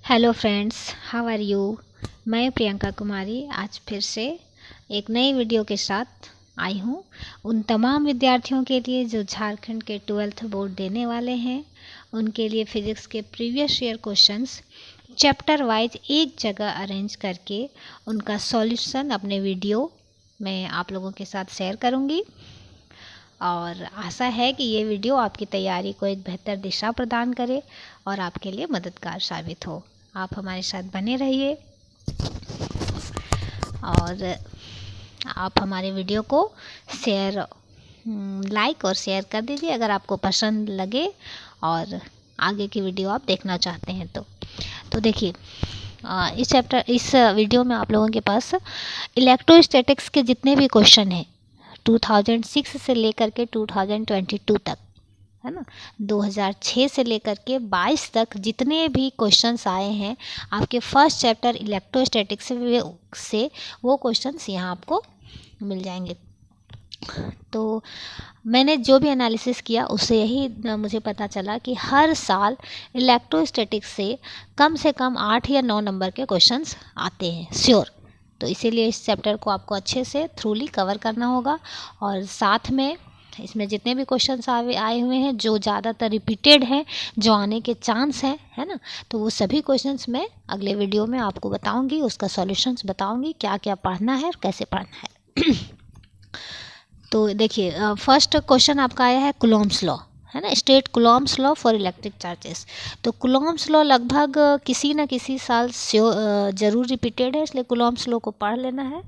Hello friends, how are you. मैं प्रियंका कुमारी आज फिर से एक नई वीडियो के साथ आई हूँ उन तमाम विद्यार्थियों के लिए जो झारखंड के 12th बोर्ड देने वाले हैं। उनके लिए फिज़िक्स के previous year questions chapter wise एक जगह अरेंज करके उनका सॉल्यूशन अपने वीडियो में आप लोगों के साथ शेयर करूँगी और आशा है कि ये वीडियो आपकी तैयारी को एक बेहतर दिशा प्रदान करे और आपके लिए मददगार साबित हो। आप हमारे साथ बने रहिए और आप हमारे वीडियो को शेयर लाइक और शेयर कर दीजिए अगर आपको पसंद लगे और आगे की वीडियो आप देखना चाहते हैं तो देखिए, इस वीडियो में आप लोगों के पास इलेक्ट्रोस्टैटिक्स के जितने भी क्वेश्चन हैं 2006 से लेकर के 2022 तक, है ना, 2006 से लेकर के 22 तक जितने भी क्वेश्चंस आए हैं आपके फर्स्ट चैप्टर इलेक्ट्रोस्टैटिक्स से वो क्वेश्चंस यहाँ आपको मिल जाएंगे। तो मैंने जो भी एनालिसिस किया उससे यही मुझे पता चला कि हर साल इलेक्ट्रोस्टैटिक्स से कम 8 या 9 नंबर के क्वेश्चंस आते हैं श्योर। तो इसीलिए इस चैप्टर को आपको अच्छे से थ्रूली कवर करना होगा और साथ में इसमें जितने भी क्वेश्चंस आए हुए हैं जो ज़्यादातर रिपीटेड हैं, जो आने के चांस हैं, है ना, तो वो सभी क्वेश्चंस मैं अगले वीडियो में आपको बताऊंगी, उसका सॉल्यूशंस बताऊंगी, क्या क्या पढ़ना है और कैसे पढ़ना है। तो देखिए, फर्स्ट क्वेश्चन आपका आया है कूलॉम्स लॉ, है ना, state Coulomb's law for electric charges. तो कूलॉम्स लॉ लगभग किसी न किसी साल जरूर रिपीटेड है, इसलिए कूलॉम्स लॉ को पढ़ लेना है।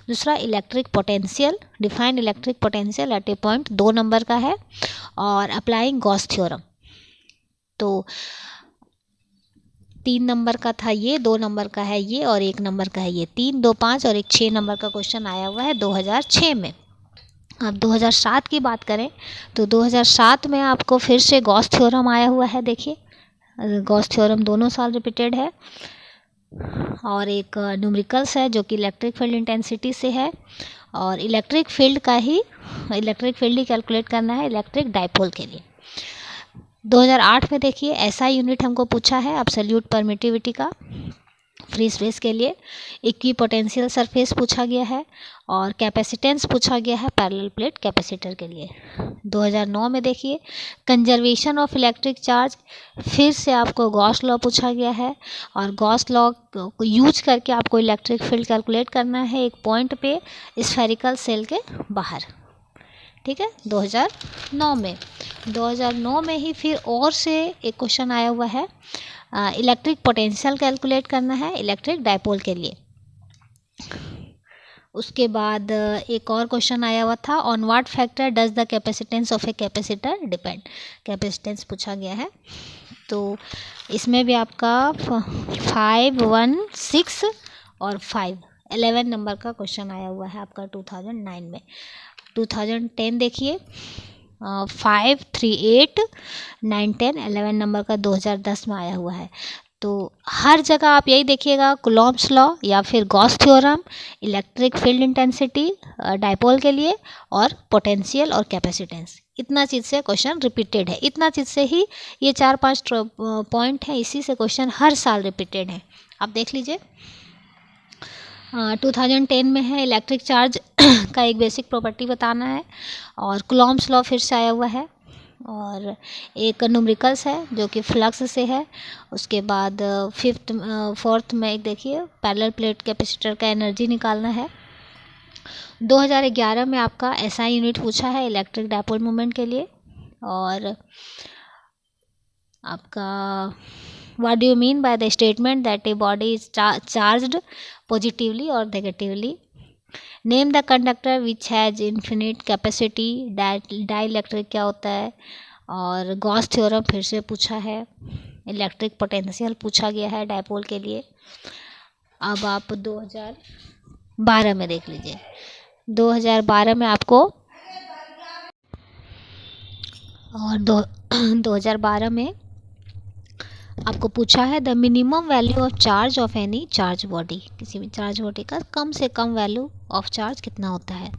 दूसरा electric potential, define electric potential eight a point, 2 number का है। और अप्लाइंग गॉस थ्योरम, तो 3 नंबर का था ये, 2 नंबर का है ये और 1 नंबर का है ये। 3, 2, 5 और एक 6 नंबर का क्वेश्चन आया हुआ है 2006 में। अब 2007 की बात करें तो 2007 में आपको फिर से गॉस थ्योरम आया हुआ है। देखिए, गॉस थ्योरम दोनों साल रिपीटेड है। और एक न्यूमेरिकल्स है जो कि इलेक्ट्रिक फील्ड इंटेंसिटी से है और इलेक्ट्रिक फील्ड ही कैलकुलेट करना है इलेक्ट्रिक डाइपोल के लिए। 2008 में देखिए ऐसा यूनिट हमको पूछा है एब्सोल्यूट परमिटिविटी का फ्री स्पेस के लिए। इक्विपोटेंशियल सरफेस पूछा गया है और कैपेसिटेंस पूछा गया है पैरेलल प्लेट कैपेसिटर के लिए। 2009 में देखिए कंजर्वेशन ऑफ इलेक्ट्रिक चार्ज, फिर से आपको गॉस लॉ पूछा गया है और गॉस लॉ को यूज करके आपको इलेक्ट्रिक फील्ड कैलकुलेट करना है एक पॉइंट पे स्फेरिकल सेल के बाहर। ठीक है, 2009 में ही फिर और से एक क्वेश्चन आया हुआ है, इलेक्ट्रिक पोटेंशियल कैलकुलेट करना है इलेक्ट्रिक डाइपोल के लिए। उसके बाद एक और क्वेश्चन आया हुआ था, on what factor does the capacitance of a capacitor depend, capacitance पूछा गया है। तो इसमें भी आपका 5, 1, 6 और 5, 11 नंबर का क्वेश्चन आया हुआ है आपका 2009 में। 2010 देखिए 5, 3, 8, 9, 10, 11 नंबर का 2010 में आया हुआ है। तो हर जगह आप यही देखिएगा, कूलॉम्स लॉ या फिर Gauss theorem, electric field intensity dipole के लिए और पोटेंशियल और कैपेसिटेंस, इतना चीज़ से क्वेश्चन रिपीटेड है। इतना चीज़ से ही ये 4-5 पॉइंट हैं, इसी से क्वेश्चन हर साल रिपीटेड है। आप देख लीजिए 2010 में है इलेक्ट्रिक चार्ज का एक बेसिक प्रॉपर्टी बताना है और कूलॉम्स लॉ फिर से आया हुआ है और एक न्यूमेरिकल्स है जो कि फ्लक्स से है। उसके बाद 4th में एक देखिए पैरेलल प्लेट कैपेसिटर का एनर्जी निकालना है। 2011 में आपका एसआई यूनिट पूछा है इलेक्ट्रिक डाइपोल मोमेंट के लिए और आपका what do you mean by the statement that a body is charged positively और negatively, name the conductor which has infinite capacity, dielectric क्या होता है, और गॉस थ्योरम फिर से पूछा है, इलेक्ट्रिक पोटेंशियल पूछा गया है डाइपोल के लिए। अब आप 2012 में देख लीजिए, 2012 में आपको और 2012 में आपको पूछा है the minimum value of charge of any charge body, किसी भी चार्ज बॉडी का कम से कम वैल्यू ऑफ चार्ज कितना होता है।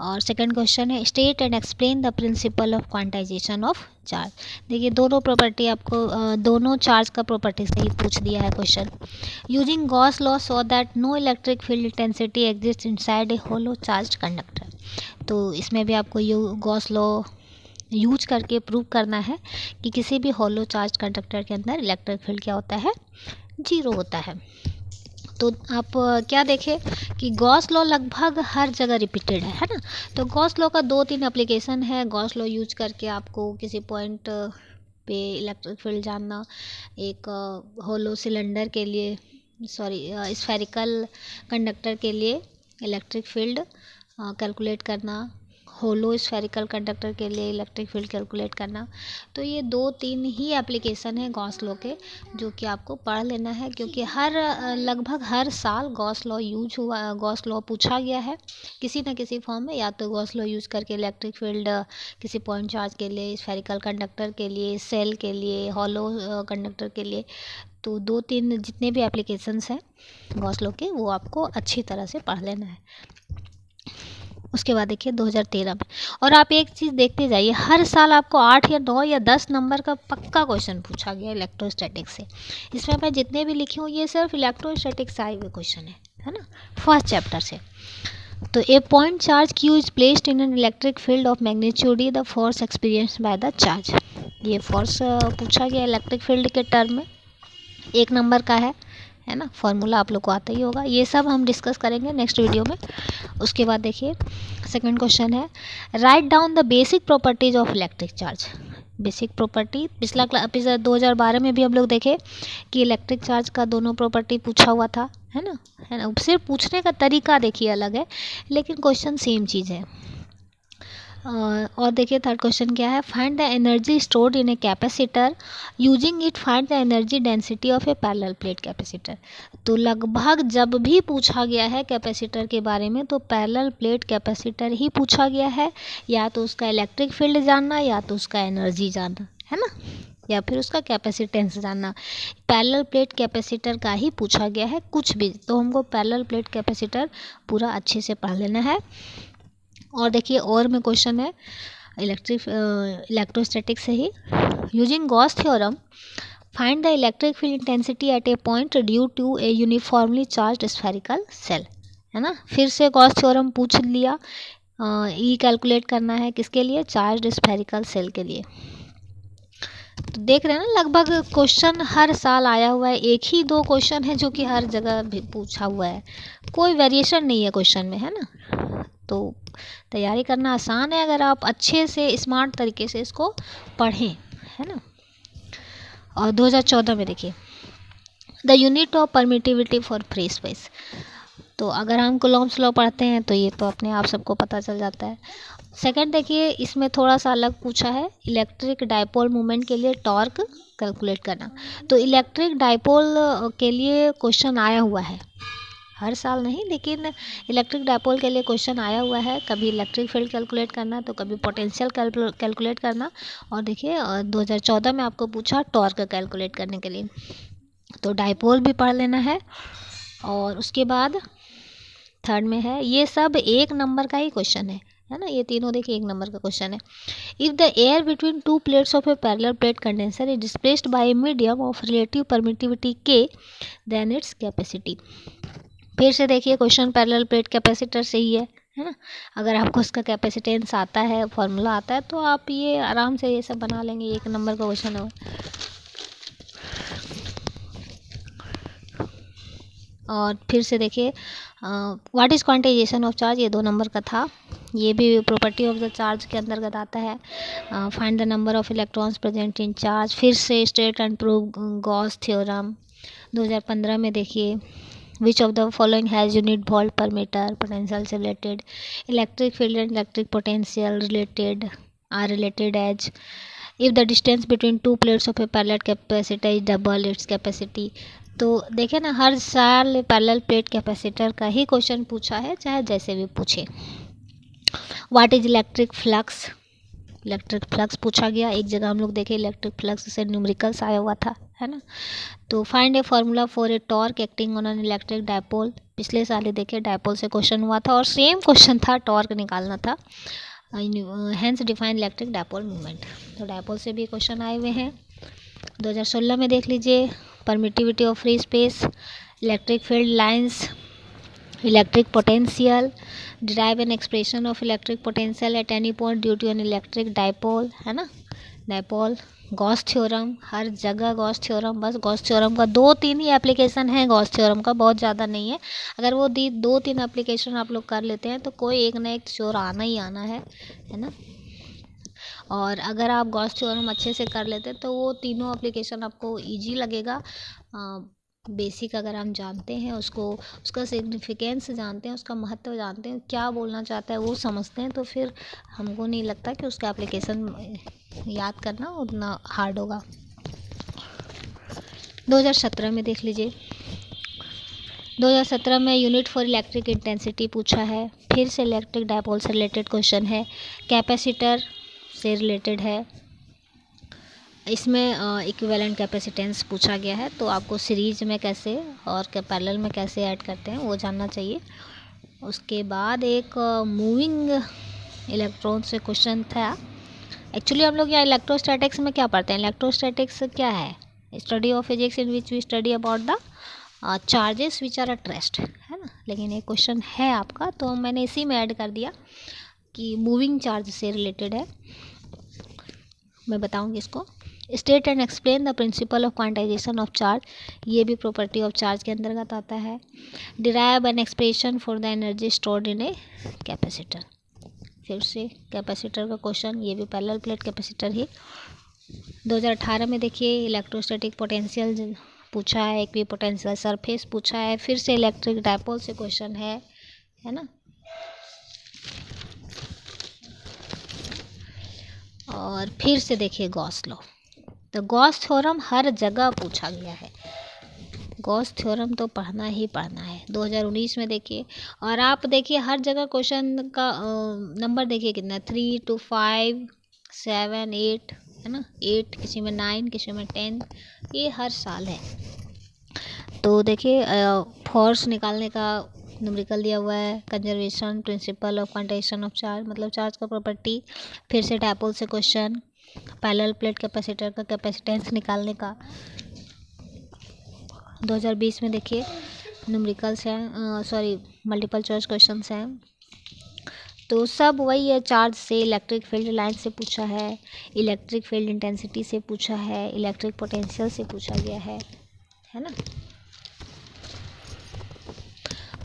और सेकंड क्वेश्चन है state and explain the principle of quantization of charge. देखिए दोनों प्रॉपर्टी आपको दोनों चार्ज का प्रॉपर्टी से ही पूछ दिया है question. Using Gauss law so that no electric field intensity exist inside a hollow charge conductor. तो इसमें भी आपको गॉस लॉ यूज करके प्रूव करना है कि किसी भी होलो चार्ज कंडक्टर के अंदर इलेक्ट्रिक फील्ड क्या होता है, जीरो होता है। तो आप क्या देखें कि गॉस लॉ लगभग हर जगह रिपीटेड है ना। तो गॉस लॉ का 2-3 एप्लीकेशन है। गॉस लॉ यूज करके आपको किसी पॉइंट पे इलेक्ट्रिक फील्ड जानना, एक होलो सिलेंडर के लिए स्फेरिकल कंडक्टर के लिए इलेक्ट्रिक फील्ड कैलकुलेट करना, होलो स्फेरिकल कंडक्टर के लिए इलेक्ट्रिक फील्ड कैलकुलेट करना। तो ये 2-3 ही एप्लीकेशन है गॉस लॉ के जो कि आपको पढ़ लेना है, क्योंकि लगभग हर साल गॉस लॉ यूज हुआ, गॉस लॉ पूछा गया है किसी न किसी फॉर्म में। या तो गॉस लॉ यूज़ करके इलेक्ट्रिक फील्ड किसी पॉइंट चार्ज के लिए, स्फेरिकल कंडक्टर के लिए, सेल के लिए, होलो कंडक्टर के लिए। तो 2-3 जितने भी एप्लीकेशंस हैं गॉस लॉ के वो आपको अच्छी तरह से पढ़ लेना है। उसके बाद देखिए 2013 में, और आप एक चीज़ देखते जाइए, हर साल आपको 8 या 9 या 10 नंबर का पक्का क्वेश्चन पूछा गया इलेक्ट्रोस्टैटिक से। इसमें मैं जितने भी लिखी हूँ ये सिर्फ इलेक्ट्रोस्टैटिक से आए हुए क्वेश्चन है ना, फर्स्ट चैप्टर से। तो a point charge Q is placed in an electric field of magnitude the force experienced by the charge. ये फोर्स पूछा गया इलेक्ट्रिक फील्ड के टर्म में, 1 नंबर का है ना। फॉर्मूला आप लोग को आता ही होगा। ये सब हम डिस्कस करेंगे नेक्स्ट वीडियो में। उसके बाद देखिए सेकंड क्वेश्चन है write down the basic properties of electric charge. Basic property पिछला 2012 में भी हम लोग देखे कि इलेक्ट्रिक चार्ज का दोनों प्रॉपर्टी पूछा हुआ था, है ना। सिर्फ पूछने का तरीका देखिए अलग है, लेकिन क्वेश्चन सेम चीज़ है। और देखिए थर्ड क्वेश्चन क्या है, find the energy stored in a capacitor using it find the energy density of a parallel plate capacitor. तो लगभग जब भी पूछा गया है कैपेसिटर के बारे में तो पैरेलल प्लेट कैपेसिटर ही पूछा गया है, या तो उसका इलेक्ट्रिक फील्ड जानना, या तो उसका एनर्जी जानना, है ना, या फिर उसका कैपेसिटेंस जानना। पैरेलल प्लेट कैपेसिटर का ही पूछा गया है कुछ भी, तो हमको पैरेलल प्लेट कैपेसिटर पूरा अच्छे से पढ़ लेना है। और देखिए और में क्वेश्चन है इलेक्ट्रोस्टैटिक से ही, using Gauss theorem find the electric field intensity at a point due to a uniformly charged spherical shell, है ना। फिर से गॉस थ्योरम पूछ लिया, ई कैलकुलेट करना है किसके लिए, चार्ज्ड स्फेरिकल सेल के लिए। तो देख रहे हैं ना लगभग क्वेश्चन हर साल आया हुआ है, 1 ही 2 क्वेश्चन है जो कि हर जगह भी पूछा हुआ है, कोई वेरिएशन नहीं है क्वेश्चन में, है ना। तो तैयारी करना आसान है अगर आप अच्छे से स्मार्ट तरीके से इसको पढ़ें, है ना। और 2014 में देखिए the unit of permittivity for free space. तो अगर हम कूलॉम्स लॉ पढ़ते हैं तो ये तो अपने आप सबको पता चल जाता है। सेकंड देखिए इसमें थोड़ा सा अलग पूछा है, इलेक्ट्रिक डाइपोल मूवमेंट के लिए टॉर्क कैलकुलेट करना। तो इलेक्ट्रिक डाइपोल के लिए क्वेश्चन आया हुआ है, हर साल नहीं लेकिन इलेक्ट्रिक डाइपोल के लिए क्वेश्चन आया हुआ है। कभी इलेक्ट्रिक फील्ड कैलकुलेट करना तो कभी पोटेंशियल कैलकुलेट करना। और देखिए 2014 में आपको पूछा टॉर्क कैलकुलेट करने के लिए, तो डाइपोल भी पढ़ लेना है। और उसके बाद थर्ड में है, ये सब 1 नंबर का ही क्वेश्चन है ना, ये तीनों देखिए 1 नंबर का क्वेश्चन है। If the air between 2 plates of a parallel plate condenser is displaced by a medium of relative permittivity के देन इट्स कैपेसिटी। फिर से देखिए क्वेश्चन पैरेलल प्लेट कैपेसिटर से ही है ना। अगर आपको उसका कैपेसिटेंस आता है, फॉर्मूला आता है, तो आप ये आराम से ये सब बना लेंगे, 1 नंबर का क्वेश्चन है। और फिर से देखिए what is quantization of charge, ये 2 नंबर का था, ये भी प्रॉपर्टी ऑफ द चार्ज के अंतर्गत आता है। Find the number of electrons present in charge, फिर से state and prove Gauss theorem. 2015 में देखिए which of the following has unit volt per metre, potential से related, electric field and electric potential related are related as if the distance between 2 plates of a parallel capacitor is double its capacity. तो देखें ना हर साल parallel plate capacitor का ही question पूछा है, चाहे जैसे भी पूछे। What is electric flux, electric flux पूछा गया। एक जगह हम लोग देखे इलेक्ट्रिक फ्लक्स से न्यूमेरिकल्स आया हुआ था, है ना। तो find A formula for a torque acting on an electric dipole. पिछले साल ही देखिए डायपोल से क्वेश्चन हुआ था और सेम क्वेश्चन था, टॉर्क निकालना था। Hence define electric dipole movement. तो डायपोल से भी क्वेश्चन आए हुए हैं। 2016 में देख लीजिए, permittivity of free space, electric field lines, electric potential, derive an expression of electric potential at any point due to an electric dipole, है ना। डायपोल, गॉस थ्योरम, हर जगह गॉस थ्योरम, बस गॉस थ्योरम का 2-3 ही एप्लीकेशन है, Gauss theorem का बहुत ज़्यादा नहीं है। अगर वो 2-3 एप्लीकेशन आप लोग कर लेते हैं तो कोई एक ना एक चोर आना ही आना है ना। और अगर आप गॉस थ्योरम अच्छे से कर लेते हैं तो वो तीनों एप्लीकेशन आपको इजी लगेगा। बेसिक अगर हम जानते हैं उसको, उसका सिग्निफिकेंस जानते हैं, उसका महत्व जानते हैं, क्या बोलना चाहता है वो समझते हैं, तो फिर हमको नहीं लगता कि उसका एप्लीकेशन याद करना उतना हार्ड होगा। 2017 में देख लीजिए, 2017 में यूनिट फॉर इलेक्ट्रिक इंटेंसिटी पूछा है। फिर से इलेक्ट्रिक डायपोल से रिलेटेड क्वेश्चन है, कैपेसिटर से रिलेटेड है। इसमें इक्विवेलेंट कैपेसिटेंस पूछा गया है, तो आपको सीरीज में कैसे और पैरेलल में कैसे ऐड करते हैं वो जानना चाहिए। उसके बाद एक मूविंग इलेक्ट्रॉन से क्वेश्चन था। एक्चुअली हम लोग यहाँ इलेक्ट्रोस्टैटिक्स में क्या पढ़ते हैं, इलेक्ट्रोस्टैटिक्स क्या है, study of physics in which we study about the charges which are at rest, है ना। लेकिन एक क्वेश्चन है आपका, तो मैंने इसी में ऐड कर दिया कि मूविंग चार्ज से रिलेटेड है। मैं बताऊंगी इसको। State and explain the principle of quantization of charge, ये भी प्रॉपर्टी ऑफ चार्ज के अंतर्गत आता है। Derive an expression for the energy stored in a capacitor, फिर से कैपेसिटर का क्वेश्चन, ये भी पैरेलल प्लेट कैपेसिटर ही। 2018 में देखिए इलेक्ट्रोस्टैटिक पोटेंशियल पूछा है, एक भी पोटेंशियल सरफेस पूछा है। फिर से इलेक्ट्रिक डायपोल से क्वेश्चन है ना। और फिर से देखिए गॉस लॉ, तो गॉस थ्योरम हर जगह पूछा गया है, गॉस थ्योरम तो पढ़ना ही पढ़ना है। 2019 में देखिए, और आप देखिए हर जगह क्वेश्चन का नंबर देखिए कितना, 3 to 5, 7, 8, है ना, 8, किसी में 9, किसी में 10, ये हर साल है। तो देखिए फोर्स निकालने का न्यूमेरिकल दिया हुआ है, conservation principle of quantization of charge, मतलब चार्ज का प्रॉपर्टी। फिर से डायपोल से क्वेश्चन, पैरेलल प्लेट कैपेसिटर का कैपेसिटेंस निकालने का। 2020 में देखिए न्यूमेरिकल्स हैं, सॉरी मल्टीपल चॉइस क्वेश्चंस हैं। तो सब वही है, चार्ज से, इलेक्ट्रिक फील्ड लाइन से पूछा है, इलेक्ट्रिक फील्ड इंटेंसिटी से पूछा है, इलेक्ट्रिक पोटेंशियल से पूछा गया है ना।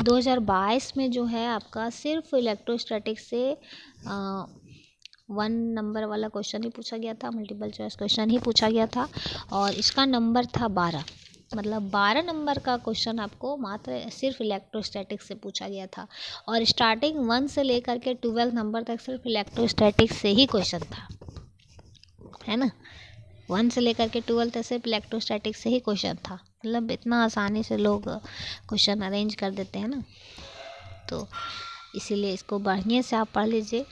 2022 में जो है आपका सिर्फ इलेक्ट्रोस्टैटिक्स से 1 नंबर वाला क्वेश्चन ही पूछा गया था, मल्टीपल चॉइस क्वेश्चन ही पूछा गया था, और इसका नंबर था 12, मतलब 12 नंबर का क्वेश्चन आपको मात्र सिर्फ इलेक्ट्रोस्टैटिक्स से पूछा गया था। और स्टार्टिंग 1 से लेकर के 12 नंबर तक सिर्फ इलेक्ट्रोस्टैटिक्स से ही क्वेश्चन था, है ना। 1 से लेकर के 12 तक सिर्फ इलेक्ट्रोस्टैटिक्स से ही क्वेश्चन था, मतलब इतना आसानी से लोग क्वेश्चन अरेंज कर देते हैं ना, तो इसीलिए इसको बढ़िया से आप पढ़ लीजिए।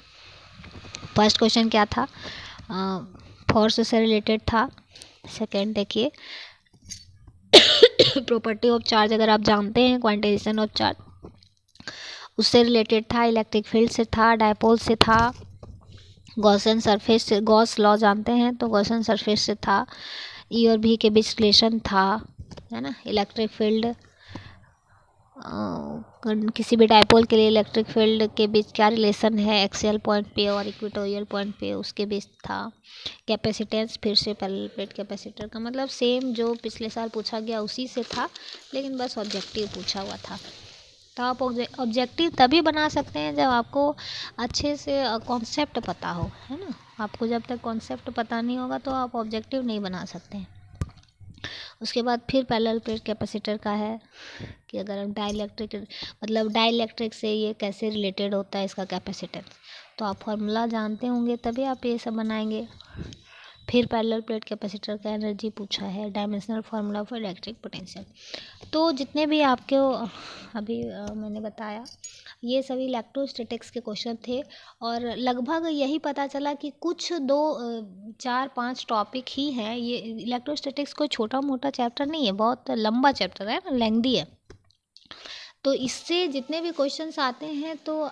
फर्स्ट क्वेश्चन क्या था, फोर्स से रिलेटेड था। सेकंड देखिए प्रॉपर्टी ऑफ चार्ज, अगर आप जानते हैं क्वांटाइजेशन ऑफ चार्ज, उससे रिलेटेड था। इलेक्ट्रिक फील्ड से था, डायपोल से था, गॉसियन सरफेस से, गॉस लॉ जानते हैं तो गॉसियन सरफेस से था, ई और भी के बीच रिलेशन था, है ना। इलेक्ट्रिक फील्ड, किसी भी डायपोल के लिए इलेक्ट्रिक फील्ड के बीच क्या रिलेशन है, एक्सियल पॉइंट पे और इक्वेटोरियल पॉइंट पे, उसके बीच था। कैपेसिटेंस फिर से पैरेलल प्लेट कैपेसिटर का, मतलब सेम जो पिछले साल पूछा गया उसी से था, लेकिन बस ऑब्जेक्टिव पूछा हुआ था। तो आप ऑब्जेक्टिव तभी बना सकते हैं जब आपको अच्छे से कॉन्सेप्ट पता हो, है ना। आपको जब तक कॉन्सेप्ट पता नहीं होगा तो आप ऑब्जेक्टिव नहीं बना सकते हैं। उसके बाद फिर पैरेलल प्लेट कैपेसिटर का है कि अगर डाइलेक्ट्रिक, मतलब डाइलेक्ट्रिक से ये कैसे रिलेटेड होता है इसका कैपेसिटेंस, तो आप फार्मूला जानते होंगे तभी आप ये सब बनाएंगे। फिर पैरेलल प्लेट कैपेसिटर का एनर्जी पूछा है, dimensional formula for electric potential. तो जितने भी आपके अभी मैंने बताया ये सभी इलेक्ट्रोस्टैटिक्स के क्वेश्चन थे, और लगभग यही पता चला कि कुछ 2-4-5 टॉपिक ही हैं। ये इलेक्ट्रोस्टैटिक्स कोई छोटा मोटा चैप्टर नहीं है, बहुत लंबा चैप्टर है ना, लेंथी है। तो इससे जितने भी क्वेश्चंस आते हैं तो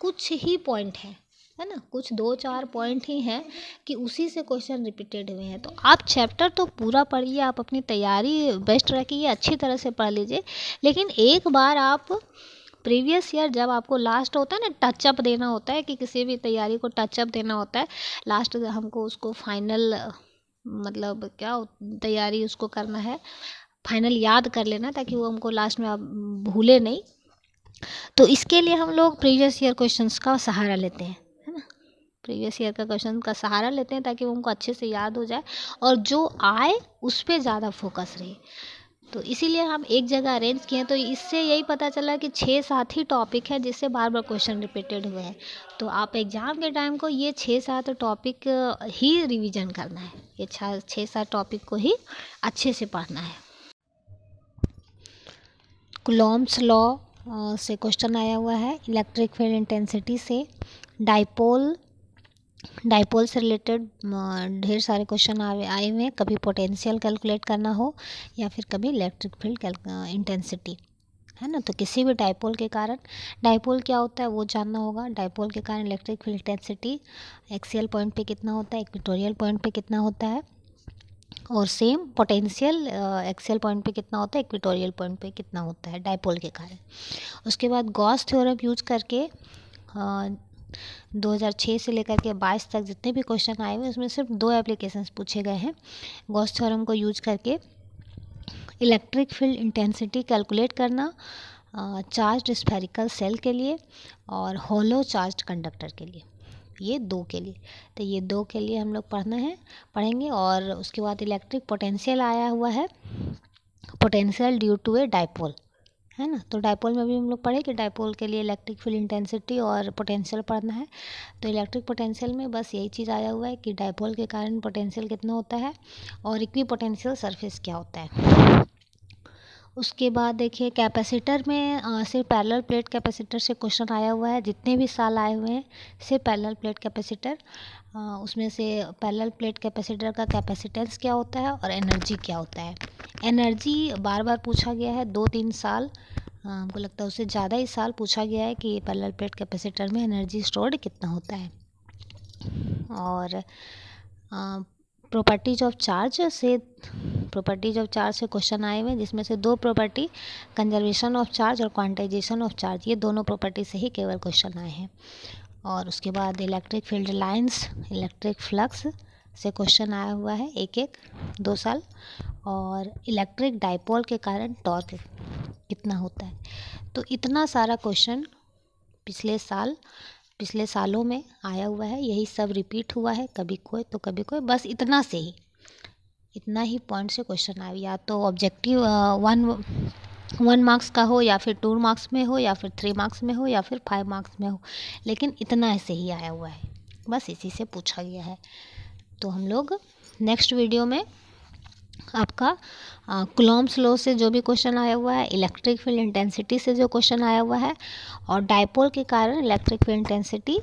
कुछ ही पॉइंट है ना, कुछ 2-4 पॉइंट ही हैं कि उसी से क्वेश्चन रिपीटेड हुए हैं। तो आप चैप्टर तो पूरा पढ़िए, आप अपनी तैयारी बेस्ट रखिए, अच्छी तरह से पढ़ लीजिए, लेकिन एक बार आप प्रीवियस ईयर जब आपको लास्ट होता है ना, टचअप देना होता है कि किसी भी तैयारी को टचअप देना होता है लास्ट, हमको उसको फाइनल मतलब क्या तैयारी उसको करना है, फाइनल याद कर लेना ताकि वो हमको लास्ट में आप भूले नहीं। तो इसके लिए हम लोग प्रीवियस ईयर क्वेश्चंस का सहारा लेते हैं, है ना, प्रीवियस ईयर का क्वेश्चन का सहारा लेते हैं ताकि वो हमको अच्छे से याद हो जाए और जो आए उस पर ज़्यादा फोकस रहे। तो इसीलिए हम एक जगह अरेंज किए। तो इससे यही पता चला कि 6-7 ही टॉपिक है जिससे बार बार क्वेश्चन रिपीटेड हुए हैं। तो आप एग्ज़ाम के टाइम को ये 6-7 टॉपिक ही रिवीजन करना है, ये 6-7 टॉपिक को ही अच्छे से पढ़ना है। कूलॉम्स लॉ से क्वेश्चन आया हुआ है, इलेक्ट्रिक फील्ड इंटेंसिटी से, डाइपोल से रिलेटेड ढेर सारे क्वेश्चन आए हुए हैं, कभी पोटेंशियल कैलकुलेट करना हो या फिर कभी इलेक्ट्रिक फील्ड इंटेंसिटी, है ना। तो किसी भी डाइपोल के कारण, डाइपोल क्या होता है वो जानना होगा। डाइपोल के कारण electric field intensity axial point पे कितना होता है, इक्वेटोरियल पॉइंट पे कितना होता है, और सेम पोटेंशियल एक्सियल पॉइंट पे कितना होता है, इक्वेटोरियल पॉइंट पे कितना होता है डाइपोल के कारण। उसके बाद गॉस थ्योरम यूज करके 2006 से लेकर के 22 तक जितने भी क्वेश्चन आए हुए उसमें सिर्फ 2 एप्लीकेशंस पूछे गए हैं। गॉस थ्योरम को यूज करके इलेक्ट्रिक फील्ड इंटेंसिटी कैलकुलेट करना चार्ज्ड स्फेरिकल सेल के लिए और होलो चार्ज्ड कंडक्टर के लिए, ये 2 के लिए। तो ये 2 के लिए हम लोग पढ़ेंगे। और उसके बाद इलेक्ट्रिक पोटेंशियल आया हुआ है, potential due to a dipole, है ना। तो डाइपोल में भी हम लोग पढ़े कि डाइपोल के लिए इलेक्ट्रिक फील्ड इंटेंसिटी और पोटेंशियल पढ़ना है। तो इलेक्ट्रिक पोटेंशियल में बस यही चीज़ आया हुआ है कि डाइपोल के कारण पोटेंशियल कितना होता है और इक्वी पोटेंशियल सरफेस क्या होता है। उसके बाद देखिए कैपेसिटर में सिर्फ पैरेलल प्लेट कैपेसिटर से क्वेश्चन आया हुआ है, जितने भी साल आए हुए हैं सिर्फ पैरेलल प्लेट कैपेसिटर, उसमें से पैरेलल प्लेट कैपेसिटर का कैपेसिटेंस क्या होता है और एनर्जी क्या होता है। एनर्जी बार बार पूछा गया है, 2-3 साल, हमको लगता है उससे ज़्यादा ही साल पूछा गया है कि पैरेलल प्लेट कैपेसिटर में एनर्जी स्टोर्ड कितना होता है। और प्रॉपर्टीज ऑफ चार्ज से क्वेश्चन आए हुए हैं, जिसमें से 2 प्रॉपर्टी कंजर्वेशन ऑफ चार्ज और क्वांटाइजेशन ऑफ चार्ज, ये दोनों प्रॉपर्टी से ही केवल क्वेश्चन आए हैं। और उसके बाद electric field lines, electric flux से क्वेश्चन आया हुआ है 2 साल। और इलेक्ट्रिक डाइपोल के कारण टॉर्क कितना होता है। तो इतना सारा क्वेश्चन पिछले सालों में आया हुआ है, यही सब रिपीट हुआ है, कभी कोई तो कभी कोई, बस इतना ही पॉइंट से क्वेश्चन आया, या तो ऑब्जेक्टिव 1 मार्क्स का हो या फिर 2 मार्क्स में हो या फिर 3 मार्क्स में हो या फिर 5 मार्क्स में हो, लेकिन इतना ऐसे ही आया हुआ है, बस इसी से पूछा गया है। तो हम लोग नेक्स्ट वीडियो में आपका कूलॉम्स लॉ से जो भी क्वेश्चन आया हुआ है, इलेक्ट्रिक फील्ड इंटेंसिटी से जो क्वेश्चन आया हुआ है, और डाइपोल के कारण इलेक्ट्रिक फील्ड इंटेंसिटी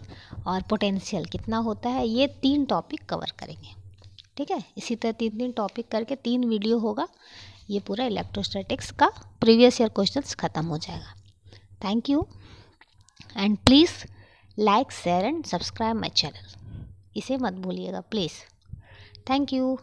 और पोटेंशियल कितना होता है, ये 3 टॉपिक कवर करेंगे। ठीक है, इसी तरह 3 टॉपिक करके 3 वीडियो होगा, ये पूरा इलेक्ट्रोस्टैटिक्स का प्रीवियस ईयर क्वेश्चंस ख़त्म हो जाएगा। Thank you and please like share and subscribe my channel, इसे मत भूलिएगा प्लीज़। Thank you.